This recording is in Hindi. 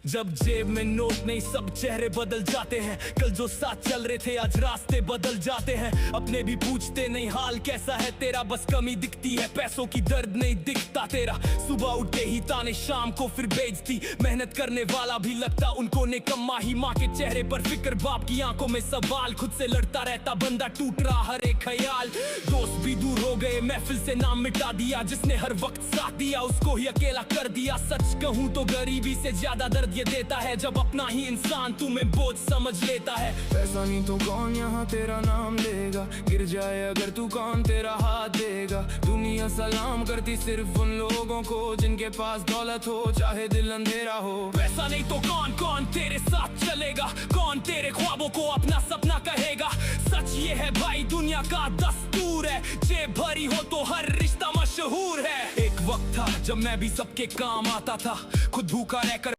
जब जेब में नोट नहीं सब चेहरे बदल जाते हैं। कल जो साथ चल रहे थे आज रास्ते बदल जाते हैं। अपने भी पूछते नहीं हाल कैसा है तेरा, बस कमी दिखती है पैसों की, दर्द नहीं दिखता तेरा। सुबह उठते ही ताने शाम को फिर बेचती, मेहनत करने वाला भी लगता उनको निकम्मा ही। माँ के चेहरे पर फिक्र, बाप की आंखों में सवाल, खुद से लड़ता रहता बंदा, टूट रहा हर एक ख्याल। दोस्त भी दूर हो गए, महफिल से नाम मिटा दिया, जिसने हर वक्त साथ दिया उसको ही अकेला कर दिया। सच कहूँ तो गरीबी से ज्यादा दर्द ये देता है, जब अपना ही इंसान तुम्हें बोझ समझ लेता है। पैसा नहीं तो कौन यहाँ तेरा नाम लेगा, गिर जाए अगर तू कौन तेरा हाथ देगा। दुनिया सलाम करती सिर्फ उन लोगों को जिनके पास दौलत हो, चाहे दिल अंधेरा हो। पैसा नहीं तो कौन तेरे साथ चलेगा, कौन तेरे ख्वाबों को अपना सपना कहेगा। सच ये है भाई दुनिया का दस्तूर है, जेब भरी हो तो हर रिश्ता मशहूर है। एक वक्त था जब मैं भी सबके काम आता था, खुद भूखा रहकर